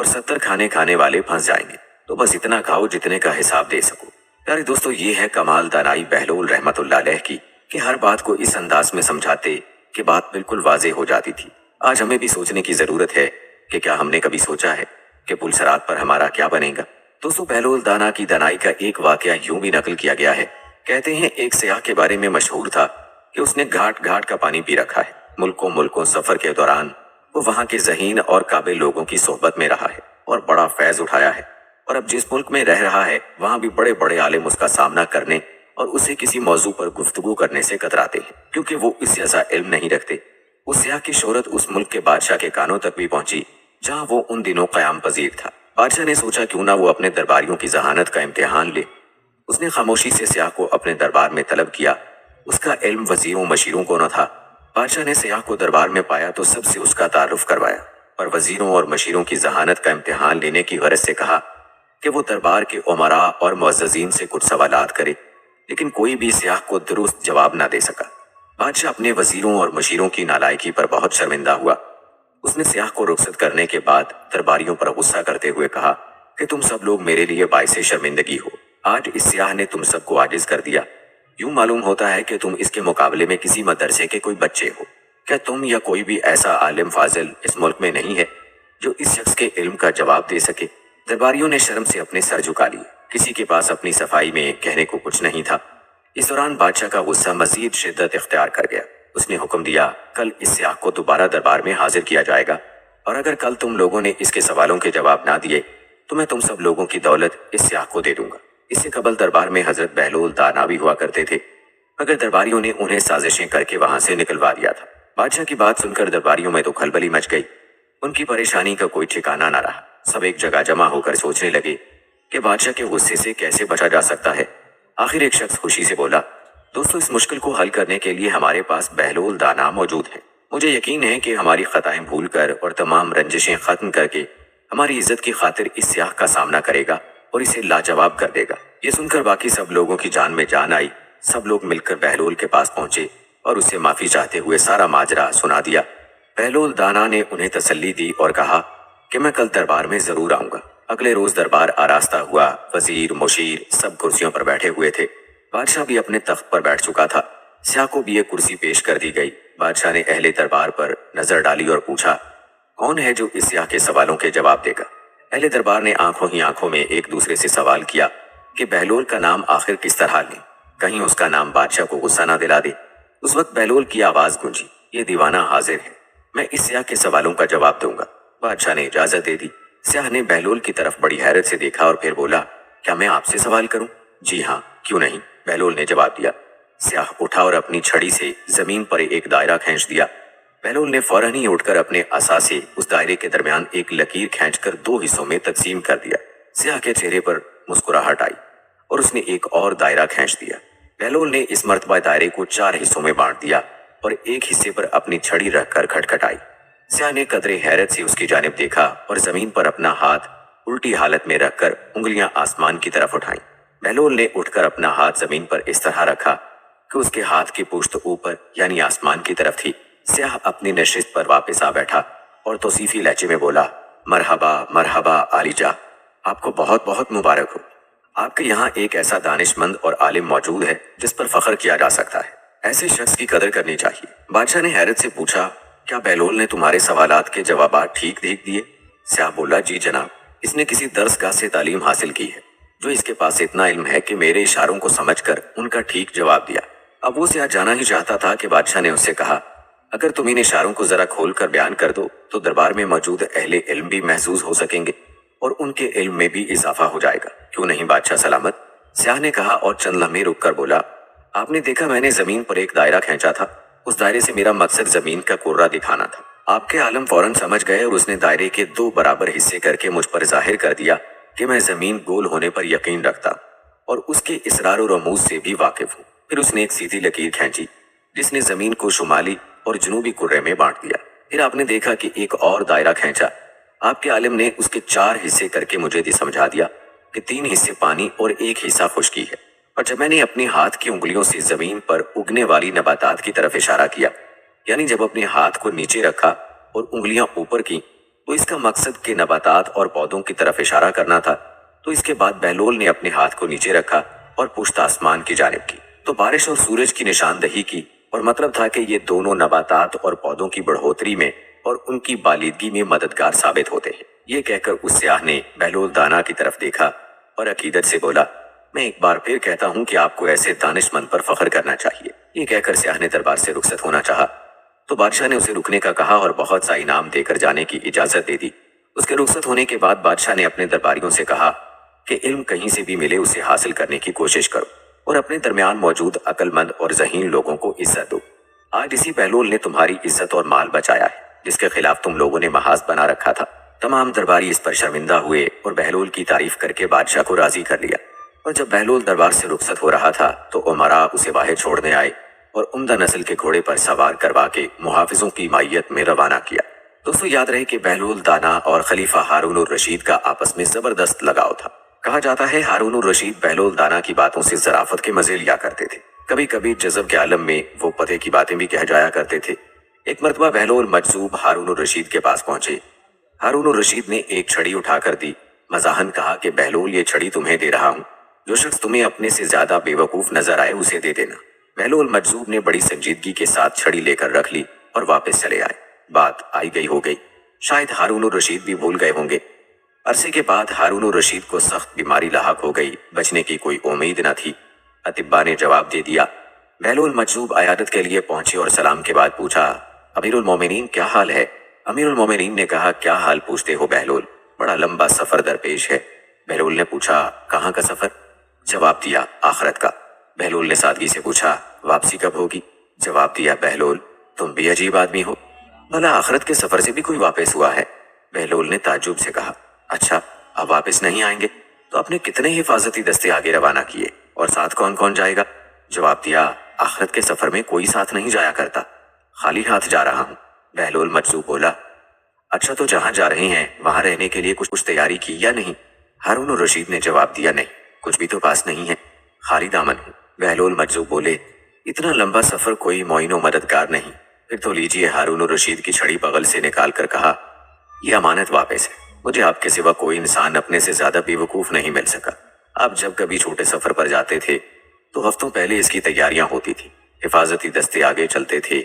और 70 खाने खाने वाले फंस जाएंगे। तो बस इतना खाओ जितने का हिसाब दे सको। प्यारे दोस्तों, ये है कमाल दानाई बहलोल रहमतुल्लाह अलैह की, कि हर बात को इस अंदाज में समझाते कि बात बिल्कुल वाज़ेह हो जाती थी। आज हमें भी सोचने की जरूरत है कि क्या हमने कभी सोचा है कि पुलसरात पर हमारा क्या बनेगा। दोस्तों, बहलोल दाना की दानाई का एक वाकया यूं भी नकल किया गया है। कहते हैं एक सियाह के बारे में मशहूर था कि उसने घाट घाट का पानी पी रखा है। मुल्कों मुल्कों सफर के दौरान वो वहां के ज़हीन और काबिल लोगों की सोहबत में रहा है और बड़ा फैज उठाया है। और अब जिस मुल्क में रह रहा है वहां भी बड़े बड़े आलिम उसका सामना करने और उसे किसी मौजू पर गुफ्तगू करने से कतराते हैं, क्योंकि वो इस जैसा इल्म नहीं रखते। उस सियाह की शोहरत उस मुल्क के बादशाह के कानों तक भी पहुंची जहां वो उन दिनों क़याम पजीर था। बादशाह ने सोचा क्यों ना वो अपने दरबारियों की जहानत का इम्तिहान ले। उसने खामोशी से सियाह को अपने दरबार में तलब किया। उसका इल्म वजीरों मशीरों को न था। बादशाह ने सियाह को दरबार में पाया तो सबसे उसका तारुफ करवाया और वजीरों और मशीरों की जहानत का इम्तिहान लेने की गरज से कहा कि वो दरबार के उमरा और मुअज़्ज़ज़ीन से कुछ सवालात करे, लेकिन कोई भी सियाह को दुरुस्त जवाब ना दे सका। बादशाह अपने वजीरों और मशीरों की नालायकी पर बहुत शर्मिंदा हुआ। उसने सियाह को रुखसत करने के बाद दरबारियों पर गुस्सा करते हुए कहा कि तुम सब लोग मेरे लिए बाइसे शर्मिंदगी हो। आज इस सियाह ने तुम सबको आजिज कर दिया। यूं मालूम होता है कि तुम इसके मुकाबले में किसी मदरसे के कोई बच्चे हो। क्या तुम या कोई भी ऐसा आलिम फाजिल इस मुल्क में नहीं है जो इस शख्स के इल्म का जवाब दे सके। दरबारियों ने शर्म से अपने सर झुका लिए। किसी के पास अपनी सफाई में कहने को कुछ नहीं था। इस दौरान बादशाह का गुस्सा मजीद शिद्दत इख्तियार कर गया। उसने हुक्म दिया, कल इस सियाह को दोबारा दरबार में हाजिर किया जाएगा और अगर कल तुम लोगों ने इसके सवालों के जवाब ना दिए तो मैं तुम सब लोगों की दौलत इस सियाह को दे दूंगा। इससे कबल दरबार में हजरत बहलोल दाना भी हुआ करते थे, मगर दरबारियों ने उन्हें साजिशें करके वहां से निकलवा दिया था। बादशाह की बात सुनकर दरबारियों में तो खलबली मच गई। उनकी परेशानी का कोई ठिकाना ना रहा। सब एक जगह जमा होकर सोचने लगे कि बादशाह के गुस्से से कैसे बचा जा सकता है। आखिर एक शख्स खुशी से बोला, दोस्तों, इस मुश्किल को हल करने के लिए हमारे पास बहलोल दाना मौजूद है। मुझे यकीन है कि हमारी खताएं भूल कर और तमाम रंजिशें खत्म करके हमारी इज्जत की खातिर इस सियाह का सामना करेगा और इसे लाजवाब कर देगा। ये सुनकर बाकी सब लोगों की जान में जान आई। सब लोग मिलकर बहलोल के पास पहुंचे और उससे माफी चाहते हुए सारा माजरा सुना दिया। बहलोल दाना ने उन्हें तसल्ली दी और कहा कि मैं कल दरबार में जरूर आऊंगा। अगले रोज दरबार आरास्ता हुआ। वजीर मुशीर सब कुर्सियों पर बैठे हुए थे। बादशाह भी अपने तख्त पर बैठ चुका था। सियाह को भी एक कुर्सी पेश कर दी गई। बादशाह ने अहले दरबार पर नजर डाली और पूछा, कौन है जो इस सियाह के सवालों के जवाब देगा। अहले दरबार ने आंखों ही आंखों में एक दूसरे से सवाल किया कि बहलोल का नाम आखिर किस तरह लें, कहीं उसका नाम बादशाह को गुस्सा ना दिला दे। उस वक्त बहलोल की आवाज गूंजी, ये दीवाना हाजिर है, मैं इस सियाह के सवालों का जवाब दूंगा। बादशाह ने इजाजत दे दी। सियाह ने बहलोल की तरफ बड़ी हैरत से देखा और फिर बोला, क्या मैं आपसे सवाल करूं? जी हाँ, क्यों नहीं, बहलोल ने जवाब दिया। सियाह उठा और अपनी छड़ी से जमीन पर एक दायरा खींच दिया। बहलोल ने फौरन ही उठकर अपने असा से उस दायरे के दरमियान एक लकीर खींचकर 2 हिस्सों में तकसीम कर दिया। सियाह के चेहरे पर मुस्कुराहट आई और उसने एक और दायरा खींच दिया। बहलोल ने इस मर्तबा दायरे को 4 हिस्सों में बांट दिया और एक हिस्से पर अपनी छड़ी रखकर खटखटाई। सियाह ने कदरे हैरत से उसकी जानिब देखा और जमीन पर अपना हाथ उल्टी हालत में रखकर उंगलियां आसमान की तरफ उठाई। बहलोल ने उठकर अपना हाथ जमीन पर इस तरह रखा कि उसके हाथ की पुश्त ऊपर यानी आसमान की तरफ थी। सियाह अपनी नशिस्त पर वापस आ बैठा और तौसीफी लहजे में बोला, मरहबा मरहबा आलिजा, आपको बहुत बहुत मुबारक हो। आपके यहाँ एक ऐसा दानिशमंद और आलिम मौजूद है जिस पर फख्र किया जा सकता है। ऐसे शख्स की कदर करनी चाहिए। बादशाह ने हैरत से पूछा, क्या बहलोल ने तुम्हारे सवालात के जवाबात ठीक ठीक दिए? सियाह बोला, जी जनाब, इसने किसी दरसगाह से तालीम हासिल की है जो इसके पास इतना इल्म है कि मेरे इशारों को समझकर उनका ठीक जवाब दिया। अब वो सियाह जाना ही चाहता था कि बादशाह ने उससे कहा, अगर तुम इन इशारों को जरा खोल कर बयान कर दो तो दरबार में मौजूद अहले इल्म भी महसूस हो सकेंगे और उनके इल्म में भी इजाफा हो जाएगा। क्यों नहीं बादशाह सलामत? सियाह ने कहा और चंद लम्हे रुक कर बोला, आपने देखा मैंने जमीन पर एक दायरा खींचा था। उस दायरे से मेरा मकसद जमीन का कोर्रा दिखाना था। आपके आलम फौरन समझ गए और उसने दायरे के 2 बराबर हिस्से करके मुझ पर जाहिर कर दिया कि मैं जमीन गोल होने पर यकीन रखता और उसके इसरार और रमूज से भी वाकिफ हूँ। फिर उसने एक सीधी लकीर खींची जिसने जमीन को शुमाली और जनूबी कुर्रे में बांट दिया। फिर आपने देखा कि एक और दायरा खींचा। आपके आलिम ने उसके 4 हिस्से करके मुझे समझा दिया कि 3 हिस्से पानी और 1 हिस्सा खुश्की है। और जब मैंने अपने हाथ की उंगलियों से जमीन पर उगने वाली नबातात की तरफ इशारा किया, यानी जब अपने हाथ को नीचे रखा और उंगलियां ऊपर की, तो इसका मकसद के नबातात और पौधों की तरफ इशारा करना था। तो इसके बाद बहलोल ने अपने हाथ को नीचे रखा और पुश्त आसमान की जानिब की, तो बारिश और सूरज की निशानदही की, और मतलब था कि ये दोनों नबातात और पौधों की बढ़ोतरी में और उनकी बालिदगी में मददगार साबित होते हैं। ये कहकर उस स्याह ने बहलोल दाना की तरफ देखा और अकीदत से बोला, मैं एक बार फिर कहता हूँ कि आपको ऐसे दानिशमंद पर फख्र करना चाहिए। ये कहकर स्याह ने दरबार से रुखसत होना चाहा, तो बादशाह ने उसे रुकने का कहा और बहुत सा इनाम देकर जाने की इजाजत दे दी। उसके रुखसत होने के बाद बादशाह ने अपने दरबारियों से कहा कि इल्म कहीं से भी मिले उसे हासिल करने की कोशिश करो और अपने दरमियान मौजूद अक्लमंद और ज़हीन लोगों को इज्जत दो। आज इसी बहलोल ने तुम्हारी इज्जत और माल बचाया है, जिसके खिलाफ तुम लोगों ने महाज बना रखा था। तमाम दरबारी इस पर शर्मिंदा हुए और बहलोल की तारीफ करके बादशाह को राजी कर लिया। और जब बहलोल दरबार से रुखसत हो रहा था तो उमरा उसे बाहर छोड़ने आए और उम्दा नस्ल के घोड़े पर सवार करवा के मुहाफिजों की मायत में रवाना किया। दोस्तों याद रहे कि बहलोल दाना और खलीफा हारून रशीद का आपस में जबरदस्त लगाव था। कहा जाता है हारून रशीद बहलोल दाना की बातों से जराफत के मजे लिया करते थे। कभी कभी जज़ब के आलम में वो पते की बातें भी कह जाया करते थे। एक मरतबा बहलोल मजजूब हारून रशीद के पास पहुंचे। हारून रशीद ने एक छड़ी उठाकर दी। मजाहन कहा कि बहलोल ये छड़ी तुम्हें दे रहा हूँ, जो शख्स तुम्हें अपने से ज्यादा बेवकूफ नजर आए उसे दे देना। बहलोल मजजूब ने बड़ी संजीदगी के साथ छड़ी लेकर रख ली और वापस चले आए। बात आई गई हो गई, शायद हारून रशीद भी भूल गए होंगे। अरसे के बाद हारून रशीद को सख्त बीमारी लाहक हो गई, बचने की कोई उम्मीद न थी। अतिब्बा ने जवाब दे दिया। बहलोल मजजूब अयादत के लिए पहुंचे और सलाम के बाद पूछा, अमीरुल मोमिनीन क्या हाल है? अमीरुल मोमिनीन ने कहा, क्या हाल पूछते हो बहलोल, बड़ा लंबा सफर दरपेश है। बहलोल ने पूछा, कहाँ का सफर? जवाब दिया, आखिरत का। बहलोल ने सादगी से पूछा, वापसी कब होगी? जवाब दिया, बहलोल तुम भी अजीब आदमी हो, भला आखिरत के सफर से भी कोई वापस हुआ है? बहलोल ने ताज्जुब से कहा, अच्छा अब वापस नहीं आएंगे तो आपने कितने हिफाजती दस्ते आगे रवाना किए और साथ कौन कौन जाएगा? जवाब दिया, आखिरत के सफर में कोई साथ नहीं जाया करता, खाली हाथ जा रहा हूँ। बहलोल मजजूब बोला, अच्छा तो जहाँ जा रहे हैं वहां रहने के लिए कुछ तैयारी की या नहीं? हारून रशीद ने जवाब दिया, नहीं कुछ भी तो पास नहीं है, खाली दामन हूँ। बहलोल मजजूब बोले, इतना लंबा सफर कोई मोइनो मददगार नहीं, फिर तो लीजिए। हारून रशीद की छड़ी बगल से निकाल कर कहा, यह अमानत वापस है, मुझे आपके सिवा कोई इंसान अपने से ज्यादा बेवकूफ नहीं मिल सका। आप जब कभी छोटे सफर पर जाते थे तो हफ्तों पहले इसकी तैयारियां होती थी, हिफाजती दस्ते आगे चलते थे,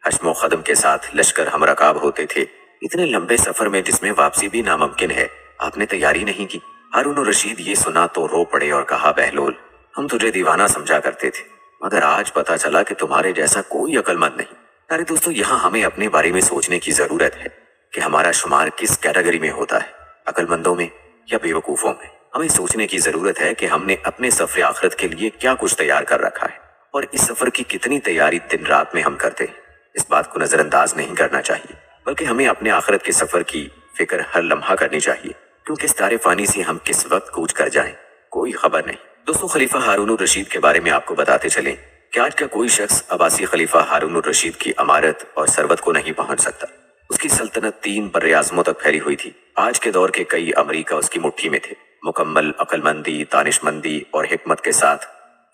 हश्मो खदम के साथ लश्कर हमरकाब होते थे। इतने लंबे सफर में जिसमें वापसी भी नामुमकिन है, आपने तैयारी नहीं की। हारून रशीद ये सुना तो रो पड़े और कहा, बहलोल हम तुझे दीवाना समझा करते थे, मगर आज पता चला कि तुम्हारे जैसा कोई अक्लमंद नहीं। अरे दोस्तों, यहाँ हमें अपने बारे में सोचने की जरूरत है कि हमारा शुमार किस कैटेगरी में होता है, अक्लमंदों में या बेवकूफों में। हमें सोचने की जरूरत है कि हमने अपने सफर आखिरत के लिए क्या कुछ तैयार कर रखा है और इस सफर की कितनी तैयारी दिन रात में हम करते हैं। इस बात को नजरअंदाज नहीं करना चाहिए, बल्कि हमें अपने आखिरत के सफर की फिक्र हर लम्हा करनी चाहिए, क्योंकि इस तारे फानी से हम किस वक्त कूच कर जाएं कोई खबर नहीं। दोस्तों खलीफा हारून रशीद के बारे में आपको बताते चलें कि आज का कोई शख्स अब्बासी खलीफा हारून रशीद की अमारत और सरबत को नहीं पहुंच सकता। उसकी सल्तनत 3 बर्रे आज़मों तक फैली हुई थी। आज के दौर के कई अमरीका उसकी मुट्ठी में थे। मुकम्मल अक्लमंदी, दानिशमंदी और हिकमत के साथ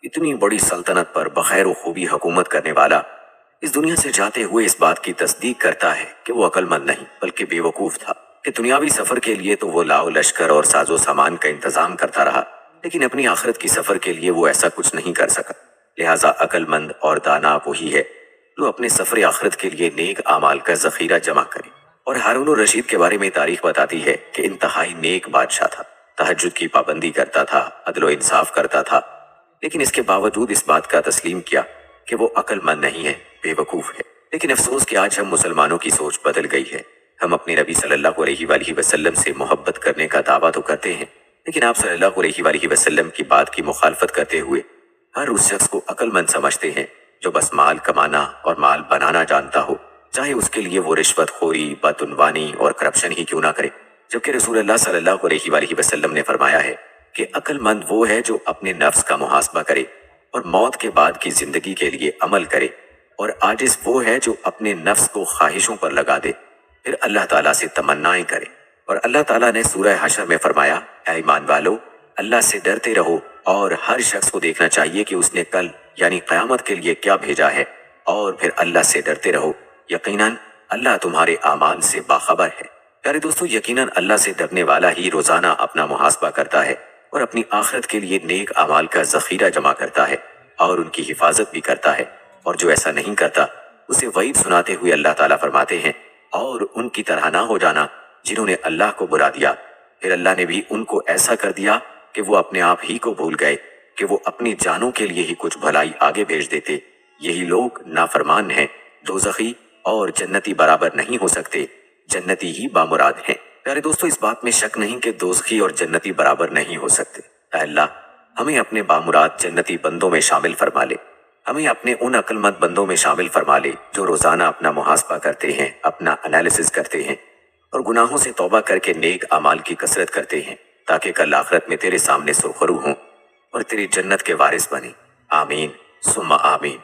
इतनी बड़ी सल्तनत पर बखैर खूबी हुकूमत करने वाला इस दुनिया से जाते हुए इस बात की तस्दीक करता है कि वो अक्लमंद नहीं बल्कि बेवकूफ था, कि दुनियावी सफर के लिए तो वो लाओ लश्कर और साजो सामान का इंतजाम करता रहा, लेकिन अपनी आखिरत की सफर के लिए वो ऐसा कुछ नहीं कर सका। लिहाजा अक्लमंद और दाना वही है जो अपने सफर आखिरत के लिए नेक आमाल का जखीरा जमा करे। और हारून रशीद के बारे में तारीख बताती है कि इंतहाई नेक बादशाह था, तहज्जुद की पाबंदी करता था, अदलो इंसाफ करता था, लेकिन इसके बावजूद इस बात का तस्लीम किया कि वो अक्लमंद नहीं है, बेवकूफ है। लेकिन अफसोस कि आज हम मुसलमानों की सोच बदल गई है। हम अपने नबी सल्लल्लाहु अलैहि वसल्लम से मोहब्बत करने का दावा तो करते हैं, लेकिन आप सल्लल्लाहु अलैहि वसल्लम की बात की मुखालफत करते हुए हर उस शख्स को अक्लमंद समझते हैं जो बस माल कमाना और माल बनाना जानता हो, चाहे उसके लिए वो रिश्वत खोरी, बदउनवानी और करप्शन ही क्यों ना करे। जबकि रसूलुल्लाह सल्लल्लाहु अलैहि वसल्लम ने फरमाया है कि अक्लमंद वो है जो अपने नफ्स का मुहासबा करे और मौत के बाद की जिंदगी के लिए अमल करे, और आजिज वो है जो अपने नफ्स को ख्वाहिशों पर लगा दे, फिर अल्लाह ताला से तमन्नाएं करे। और अल्लाह ताला ने सूरह हशर में फरमाया, ऐ ईमान वालो, अल्लाह से डरते रहो और हर शख्स को देखना चाहिए कि उसने कल यानी क़यामत के लिए क्या भेजा है, और फिर अल्लाह से डरते रहो, यकीनन अल्लाह तुम्हारे आमाल से बाखबर है। प्यारे दोस्तों, यकीनन अल्लाह से डरने वाला ही रोजाना अपना मुहासबा करता है और अपनी आखिरत के लिए नेक अमाल का जखीरा जमा करता है और उनकी हिफाजत भी करता है। और जो ऐसा नहीं करता उसे वईद सुनाते हुए अल्लाह ताला फरमाते हैं, और उनकी तरह ना हो जाना जिन्होंने अल्लाह को बुला दिया, फिर अल्लाह ने भी उनको ऐसा कर दिया कि वो अपने आप ही को भूल गए कि वो अपनी जानों के लिए ही कुछ भलाई आगे भेज देते। यही लोग नाफरमान हैं, दोज़खी और जन्नती बराबर नहीं हो सकते, जन्नती ही बामुराद हैं। प्यारे दोस्तों, इस बात में शक नहीं कि दोज़खी और जन्नती बराबर नहीं हो सकते। ऐ अल्लाह, हमें अपने बामुराद जन्नती बंदों में शामिल फरमा ले। हमें अपने उन अक्लमंद बंदों में शामिल फरमा ले जो रोजाना अपना मुहासबा करते हैं, अपना एनालिसिस करते हैं और गुनाहों से तौबा करके नेक अमाल की कसरत करते हैं, ताकि कल आखिरत में तेरे सामने सुरखरू हों और तेरी जन्नत के वारिस बने। आमीन सुम्मा आमीन।